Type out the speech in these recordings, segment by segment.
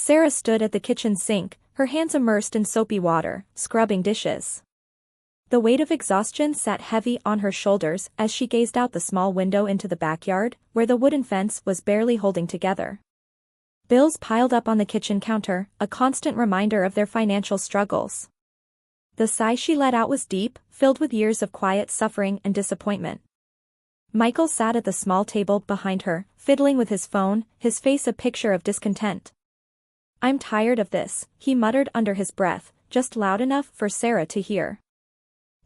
Sarah stood at the kitchen sink, her hands immersed in soapy water, scrubbing dishes. The weight of exhaustion sat heavy on her shoulders as she gazed out the small window into the backyard, where the wooden fence was barely holding together. Bills piled up on the kitchen counter, a constant reminder of their financial struggles. The sigh she let out was deep, filled with years of quiet suffering and disappointment. Michael sat at the small table behind her, fiddling with his phone, his face a picture of discontent. "I'm tired of this," he muttered under his breath, just loud enough for Sarah to hear.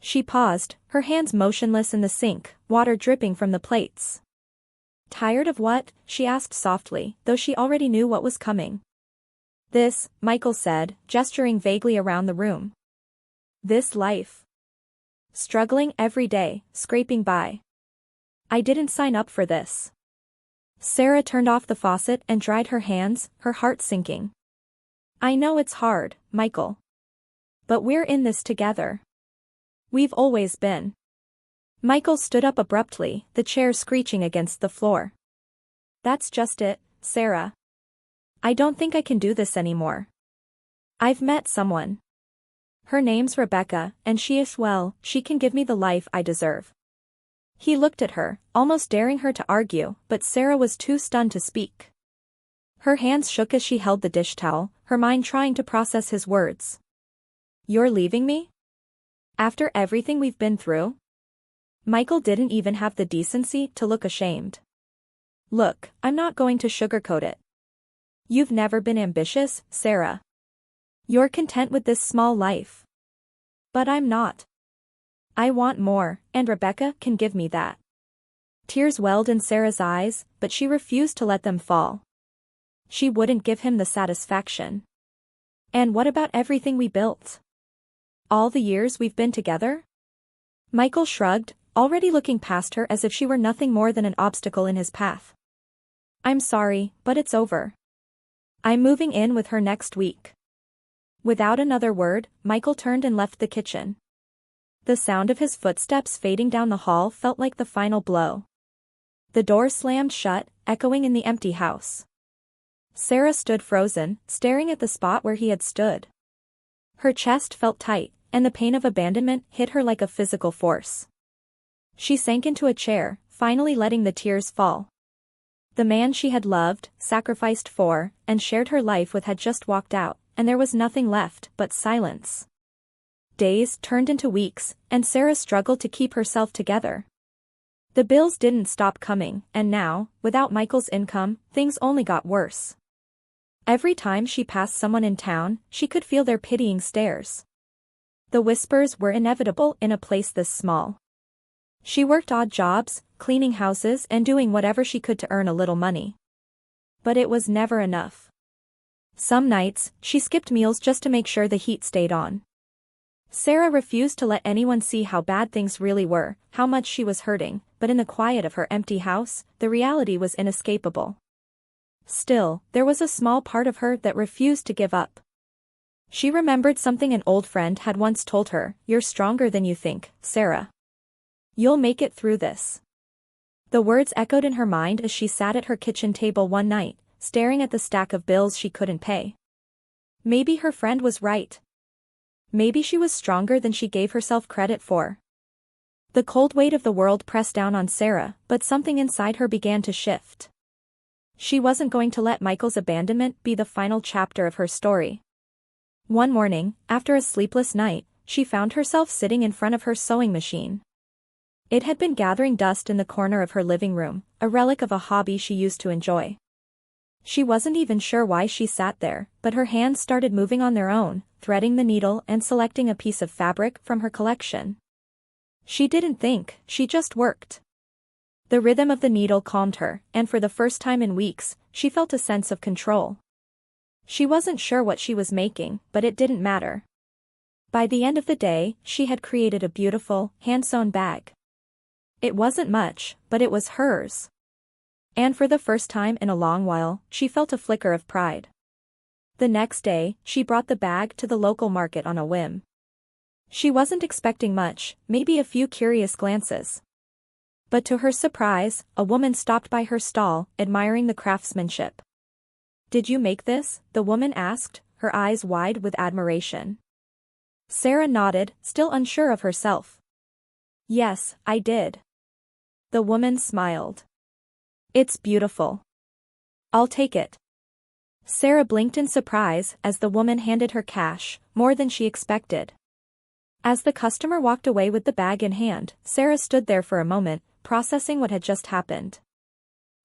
She paused, her hands motionless in the sink, water dripping from the plates. "Tired of what?" she asked softly, though she already knew what was coming. "This," Michael said, gesturing vaguely around the room. "This life. Struggling every day, scraping by. I didn't sign up for this." Sarah turned off the faucet and dried her hands, her heart sinking. "I know it's hard, Michael. But we're in this together. We've always been." Michael stood up abruptly, the chair screeching against the floor. "That's just it, Sarah. I don't think I can do this anymore. I've met someone. Her name's Rebecca, and she can give me the life I deserve." He looked at her, almost daring her to argue, but Sarah was too stunned to speak. Her hands shook as she held the dish towel, her mind trying to process his words. "You're leaving me? After everything we've been through?" Michael didn't even have the decency to look ashamed. "Look, I'm not going to sugarcoat it. You've never been ambitious, Sarah. You're content with this small life. But I'm not. I want more, and Rebecca can give me that." Tears welled in Sarah's eyes, but she refused to let them fall. She wouldn't give him the satisfaction. "And what about everything we built? All the years we've been together?" Michael shrugged, already looking past her as if she were nothing more than an obstacle in his path. "I'm sorry, but it's over. I'm moving in with her next week." Without another word, Michael turned and left the kitchen. The sound of his footsteps fading down the hall felt like the final blow. The door slammed shut, echoing in the empty house. Sarah stood frozen, staring at the spot where he had stood. Her chest felt tight, and the pain of abandonment hit her like a physical force. She sank into a chair, finally letting the tears fall. The man she had loved, sacrificed for, and shared her life with had just walked out, and there was nothing left but silence. Days turned into weeks, and Sarah struggled to keep herself together. The bills didn't stop coming, and now, without Michael's income, things only got worse. Every time she passed someone in town, she could feel their pitying stares. The whispers were inevitable in a place this small. She worked odd jobs, cleaning houses and doing whatever she could to earn a little money. But it was never enough. Some nights, she skipped meals just to make sure the heat stayed on. Sarah refused to let anyone see how bad things really were, how much she was hurting, but in the quiet of her empty house, the reality was inescapable. Still, there was a small part of her that refused to give up. She remembered something an old friend had once told her: "You're stronger than you think, Sarah. You'll make it through this." The words echoed in her mind as she sat at her kitchen table one night, staring at the stack of bills she couldn't pay. Maybe her friend was right. Maybe she was stronger than she gave herself credit for. The cold weight of the world pressed down on Sarah, but something inside her began to shift. She wasn't going to let Michael's abandonment be the final chapter of her story. One morning, after a sleepless night, she found herself sitting in front of her sewing machine. It had been gathering dust in the corner of her living room, a relic of a hobby she used to enjoy. She wasn't even sure why she sat there, but her hands started moving on their own, threading the needle and selecting a piece of fabric from her collection. She didn't think, she just worked. The rhythm of the needle calmed her, and for the first time in weeks, she felt a sense of control. She wasn't sure what she was making, but it didn't matter. By the end of the day, she had created a beautiful, hand-sewn bag. It wasn't much, but it was hers. And for the first time in a long while, she felt a flicker of pride. The next day, she brought the bag to the local market on a whim. She wasn't expecting much, maybe a few curious glances. But to her surprise, a woman stopped by her stall, admiring the craftsmanship. Did you make this? The woman asked, her eyes wide with admiration. Sarah nodded, still unsure of herself. Yes, I did. The woman smiled. It's beautiful. I'll take it. Sarah blinked in surprise as the woman handed her cash, more than she expected. As the customer walked away with the bag in hand, Sarah stood there for a moment, processing what had just happened.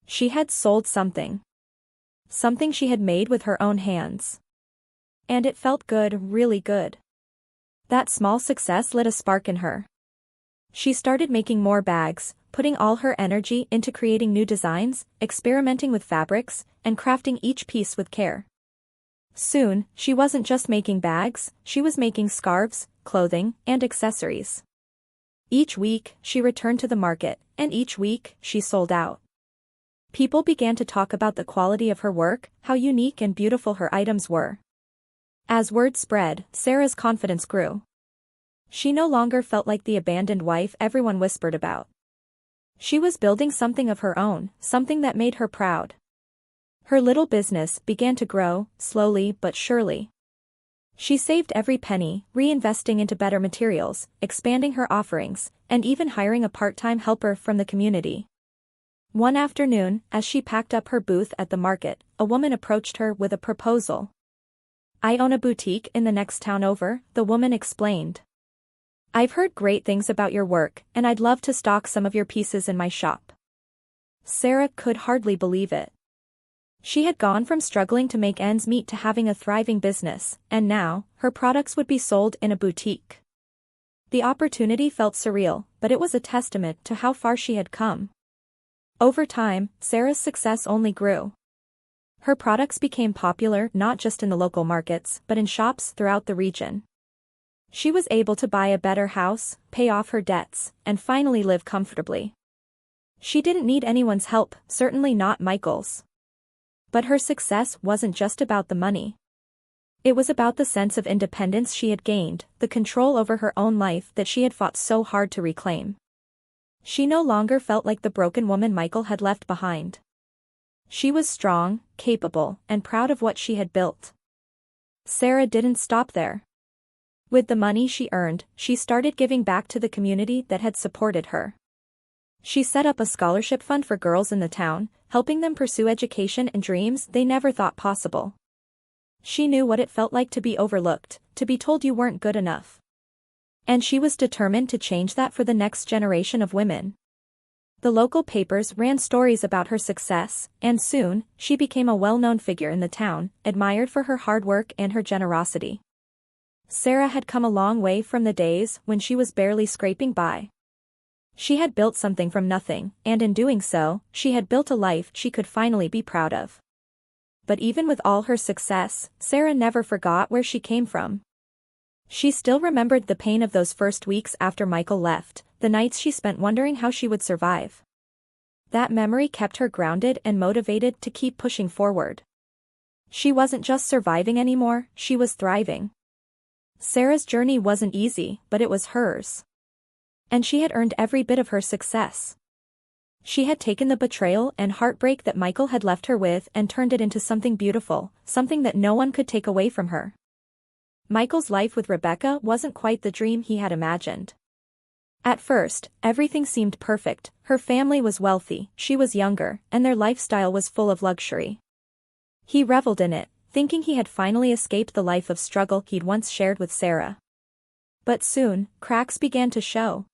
She had sold something. Something she had made with her own hands. And it felt good, really good. That small success lit a spark in her. She started making more bags, putting all her energy into creating new designs, experimenting with fabrics, and crafting each piece with care. Soon, she wasn't just making bags, she was making scarves, clothing, and accessories. Each week, she returned to the market, and each week, she sold out. People began to talk about the quality of her work, how unique and beautiful her items were. As word spread, Sarah's confidence grew. She no longer felt like the abandoned wife everyone whispered about. She was building something of her own, something that made her proud. Her little business began to grow, slowly but surely. She saved every penny, reinvesting into better materials, expanding her offerings, and even hiring a part-time helper from the community. One afternoon, as she packed up her booth at the market, a woman approached her with a proposal. I own a boutique in the next town over, the woman explained. I've heard great things about your work, and I'd love to stock some of your pieces in my shop. Sarah could hardly believe it. She had gone from struggling to make ends meet to having a thriving business, and now, her products would be sold in a boutique. The opportunity felt surreal, but it was a testament to how far she had come. Over time, Sarah's success only grew. Her products became popular not just in the local markets but in shops throughout the region. She was able to buy a better house, pay off her debts, and finally live comfortably. She didn't need anyone's help, certainly not Michael's. But her success wasn't just about the money. It was about the sense of independence she had gained, the control over her own life that she had fought so hard to reclaim. She no longer felt like the broken woman Michael had left behind. She was strong, capable, and proud of what she had built. Sarah didn't stop there. With the money she earned, she started giving back to the community that had supported her. She set up a scholarship fund for girls in the town, helping them pursue education and dreams they never thought possible. She knew what it felt like to be overlooked, to be told you weren't good enough. And she was determined to change that for the next generation of women. The local papers ran stories about her success, and soon, she became a well-known figure in the town, admired for her hard work and her generosity. Sarah had come a long way from the days when she was barely scraping by. She had built something from nothing, and in doing so, she had built a life she could finally be proud of. But even with all her success, Sarah never forgot where she came from. She still remembered the pain of those first weeks after Michael left, the nights she spent wondering how she would survive. That memory kept her grounded and motivated to keep pushing forward. She wasn't just surviving anymore, she was thriving. Sarah's journey wasn't easy, but it was hers. And she had earned every bit of her success. She had taken the betrayal and heartbreak that Michael had left her with and turned it into something beautiful, something that no one could take away from her. Michael's life with Rebecca wasn't quite the dream he had imagined. At first, everything seemed perfect, her family was wealthy, she was younger, and their lifestyle was full of luxury. He reveled in it, thinking he had finally escaped the life of struggle he'd once shared with Sarah. But soon, cracks began to show.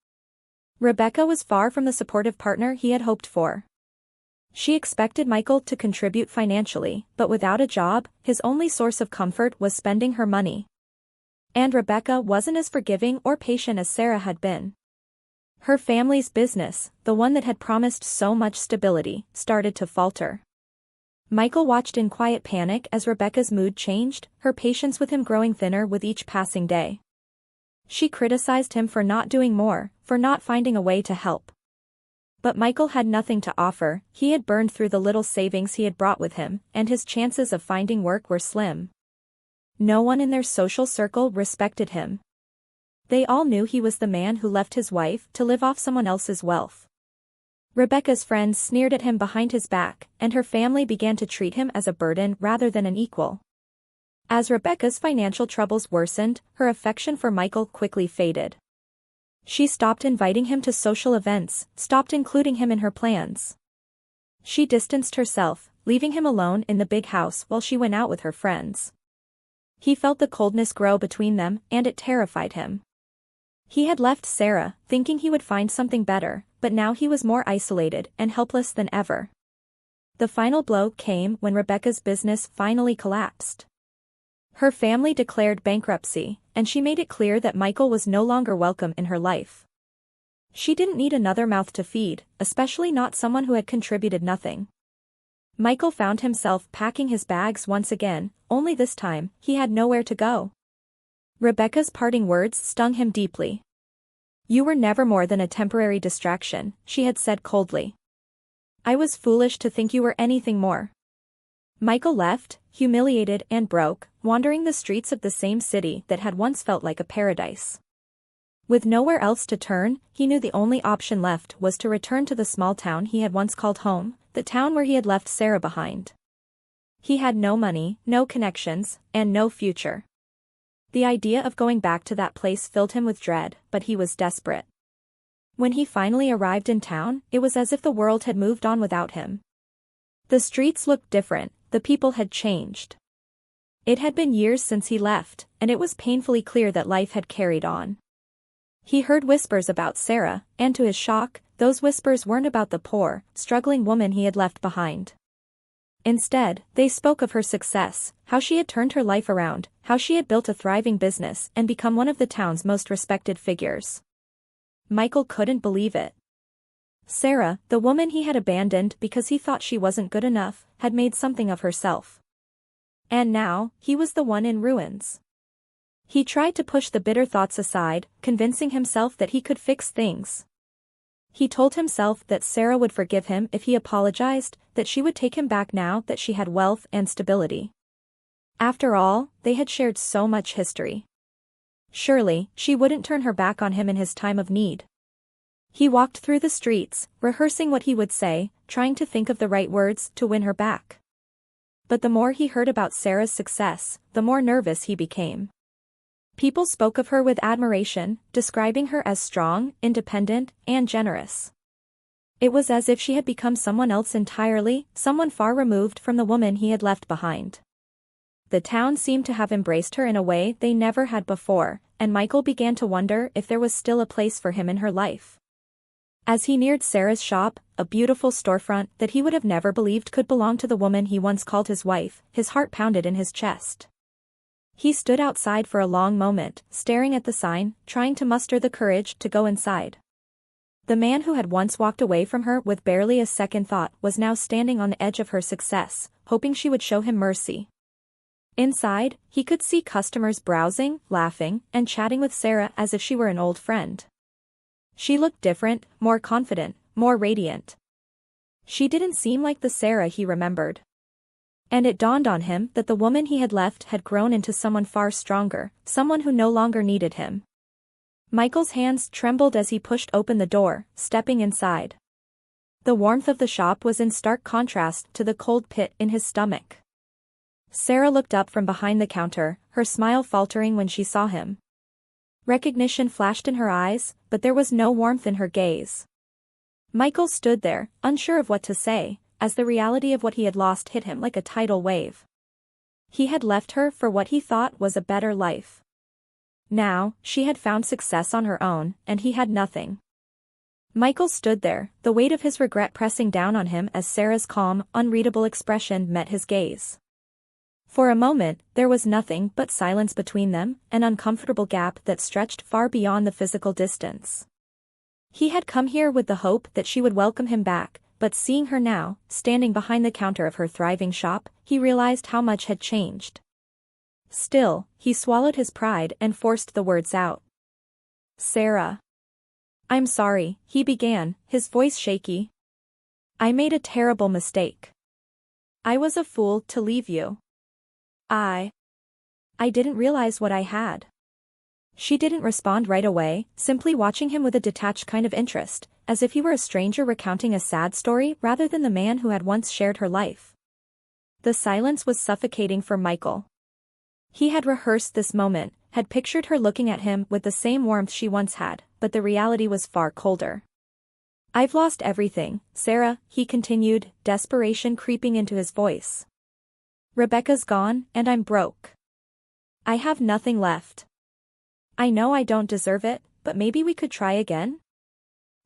Rebecca was far from the supportive partner he had hoped for. She expected Michael to contribute financially, but without a job, his only source of comfort was spending her money. And Rebecca wasn't as forgiving or patient as Sarah had been. Her family's business, the one that had promised so much stability, started to falter. Michael watched in quiet panic as Rebecca's mood changed, her patience with him growing thinner with each passing day. She criticized him for not doing more, for not finding a way to help. But Michael had nothing to offer, he had burned through the little savings he had brought with him, and his chances of finding work were slim. No one in their social circle respected him. They all knew he was the man who left his wife to live off someone else's wealth. Rebecca's friends sneered at him behind his back, and her family began to treat him as a burden rather than an equal. As Rebecca's financial troubles worsened, her affection for Michael quickly faded. She stopped inviting him to social events, stopped including him in her plans. She distanced herself, leaving him alone in the big house while she went out with her friends. He felt the coldness grow between them, and it terrified him. He had left Sarah, thinking he would find something better, but now he was more isolated and helpless than ever. The final blow came when Rebecca's business finally collapsed. Her family declared bankruptcy, and she made it clear that Michael was no longer welcome in her life. She didn't need another mouth to feed, especially not someone who had contributed nothing. Michael found himself packing his bags once again, only this time, he had nowhere to go. Rebecca's parting words stung him deeply. "You were never more than a temporary distraction," she had said coldly. "I was foolish to think you were anything more." Michael left, humiliated and broke, wandering the streets of the same city that had once felt like a paradise. With nowhere else to turn, he knew the only option left was to return to the small town he had once called home, the town where he had left Sarah behind. He had no money, no connections, and no future. The idea of going back to that place filled him with dread, but he was desperate. When he finally arrived in town, it was as if the world had moved on without him. The streets looked different, the people had changed. It had been years since he left, and it was painfully clear that life had carried on. He heard whispers about Sarah, and to his shock, those whispers weren't about the poor, struggling woman he had left behind. Instead, they spoke of her success, how she had turned her life around, how she had built a thriving business and become one of the town's most respected figures. Michael couldn't believe it. Sarah, the woman he had abandoned because he thought she wasn't good enough, had made something of herself. And now, he was the one in ruins. He tried to push the bitter thoughts aside, convincing himself that he could fix things. He told himself that Sarah would forgive him if he apologized, that she would take him back now that she had wealth and stability. After all, they had shared so much history. Surely, she wouldn't turn her back on him in his time of need. He walked through the streets, rehearsing what he would say, trying to think of the right words to win her back. But the more he heard about Sarah's success, the more nervous he became. People spoke of her with admiration, describing her as strong, independent, and generous. It was as if she had become someone else entirely, someone far removed from the woman he had left behind. The town seemed to have embraced her in a way they never had before, and Michael began to wonder if there was still a place for him in her life. As he neared Sarah's shop, a beautiful storefront that he would have never believed could belong to the woman he once called his wife, his heart pounded in his chest. He stood outside for a long moment, staring at the sign, trying to muster the courage to go inside. The man who had once walked away from her with barely a second thought was now standing on the edge of her success, hoping she would show him mercy. Inside, he could see customers browsing, laughing, and chatting with Sarah as if she were an old friend. She looked different, more confident, more radiant. She didn't seem like the Sarah he remembered. And it dawned on him that the woman he had left had grown into someone far stronger, someone who no longer needed him. Michael's hands trembled as he pushed open the door, stepping inside. The warmth of the shop was in stark contrast to the cold pit in his stomach. Sarah looked up from behind the counter, her smile faltering when she saw him. Recognition flashed in her eyes, but there was no warmth in her gaze. Michael stood there, unsure of what to say, as the reality of what he had lost hit him like a tidal wave. He had left her for what he thought was a better life. Now, she had found success on her own, and he had nothing. Michael stood there, the weight of his regret pressing down on him as Sarah's calm, unreadable expression met his gaze. For a moment, there was nothing but silence between them, an uncomfortable gap that stretched far beyond the physical distance. He had come here with the hope that she would welcome him back, but seeing her now, standing behind the counter of her thriving shop, he realized how much had changed. Still, he swallowed his pride and forced the words out. "Sarah. I'm sorry," he began, his voice shaky. "I made a terrible mistake. I was a fool to leave you. I didn't realize what I had." She didn't respond right away, simply watching him with a detached kind of interest, as if he were a stranger recounting a sad story rather than the man who had once shared her life. The silence was suffocating for Michael. He had rehearsed this moment, had pictured her looking at him with the same warmth she once had, but the reality was far colder. "I've lost everything, Sarah," he continued, desperation creeping into his voice. "Rebecca's gone, and I'm broke. I have nothing left. I know I don't deserve it, but maybe we could try again?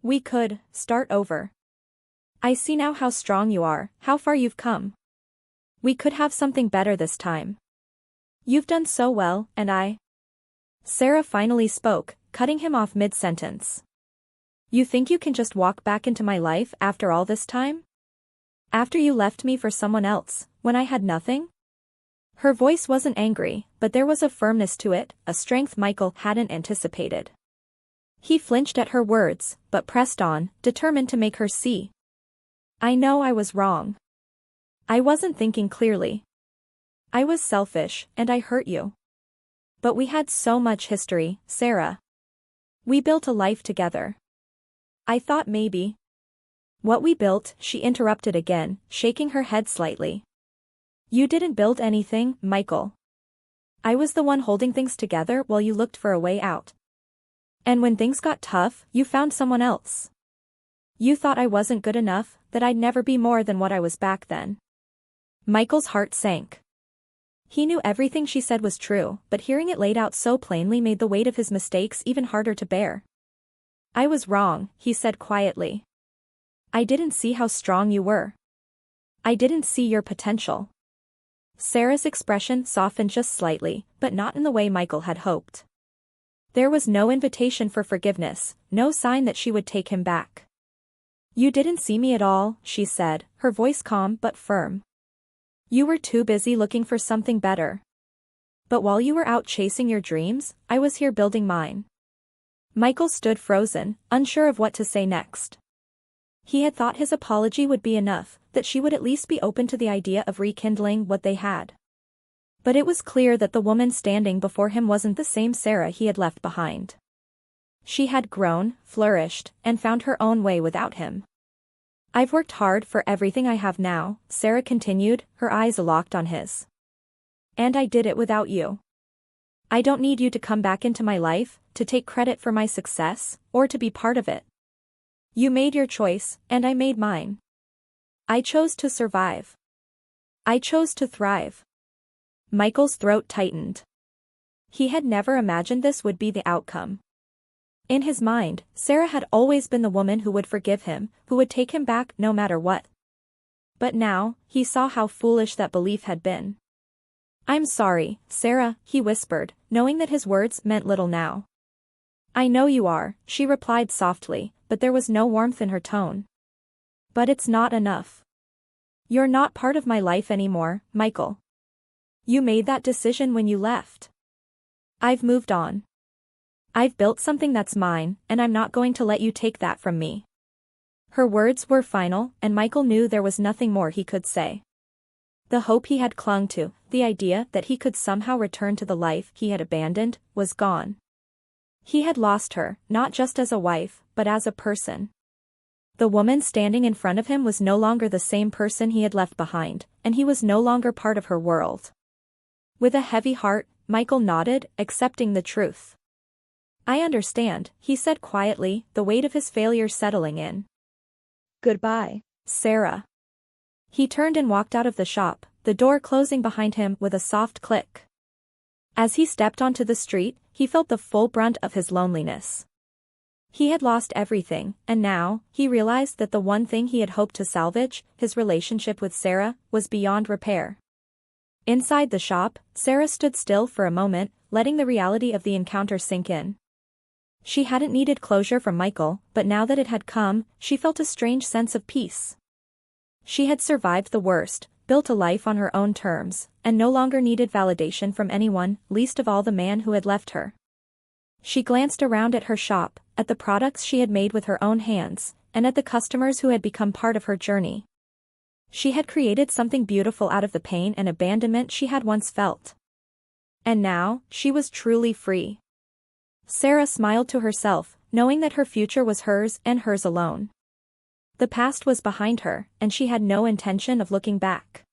We could start over. I see now how strong you are, how far you've come. We could have something better this time. You've done so well, and I..." Sarah finally spoke, cutting him off mid-sentence. "You think you can just walk back into my life after all this time? After you left me for someone else, when I had nothing?" Her voice wasn't angry, but there was a firmness to it, a strength Michael hadn't anticipated. He flinched at her words, but pressed on, determined to make her see. "I know I was wrong. I wasn't thinking clearly. I was selfish, and I hurt you. But we had so much history, Sarah. We built a life together. I thought maybe..." "What we built," she interrupted again, shaking her head slightly. "You didn't build anything, Michael. I was the one holding things together while you looked for a way out. And when things got tough, you found someone else. You thought I wasn't good enough, that I'd never be more than what I was back then." Michael's heart sank. He knew everything she said was true, but hearing it laid out so plainly made the weight of his mistakes even harder to bear. "I was wrong," he said quietly. "I didn't see how strong you were. I didn't see your potential." Sarah's expression softened just slightly, but not in the way Michael had hoped. There was no invitation for forgiveness, no sign that she would take him back. "You didn't see me at all," she said, her voice calm but firm. "You were too busy looking for something better. But while you were out chasing your dreams, I was here building mine." Michael stood frozen, unsure of what to say next. He had thought his apology would be enough, that she would at least be open to the idea of rekindling what they had. But it was clear that the woman standing before him wasn't the same Sarah he had left behind. She had grown, flourished, and found her own way without him. "I've worked hard for everything I have now," Sarah continued, her eyes locked on his. "And I did it without you. I don't need you to come back into my life, to take credit for my success, or to be part of it. You made your choice, and I made mine. I chose to survive. I chose to thrive." Michael's throat tightened. He had never imagined this would be the outcome. In his mind, Sarah had always been the woman who would forgive him, who would take him back no matter what. But now, he saw how foolish that belief had been. "I'm sorry, Sarah," he whispered, knowing that his words meant little now. "I know you are," she replied softly, but there was no warmth in her tone. "But it's not enough. You're not part of my life anymore, Michael. You made that decision when you left. I've moved on. I've built something that's mine, and I'm not going to let you take that from me." Her words were final, and Michael knew there was nothing more he could say. The hope he had clung to, the idea that he could somehow return to the life he had abandoned, was gone. He had lost her, not just as a wife, but as a person. The woman standing in front of him was no longer the same person he had left behind, and he was no longer part of her world. With a heavy heart, Michael nodded, accepting the truth. "I understand," he said quietly, the weight of his failure settling in. "Goodbye, Sarah." He turned and walked out of the shop, the door closing behind him with a soft click. As he stepped onto the street, he felt the full brunt of his loneliness. He had lost everything, and now, he realized that the one thing he had hoped to salvage, his relationship with Sarah, was beyond repair. Inside the shop, Sarah stood still for a moment, letting the reality of the encounter sink in. She hadn't needed closure from Michael, but now that it had come, she felt a strange sense of peace. She had survived the worst, built a life on her own terms, and no longer needed validation from anyone, least of all the man who had left her. She glanced around at her shop, at the products she had made with her own hands, and at the customers who had become part of her journey. She had created something beautiful out of the pain and abandonment she had once felt. And now, she was truly free. Sarah smiled to herself, knowing that her future was hers and hers alone. The past was behind her, and she had no intention of looking back.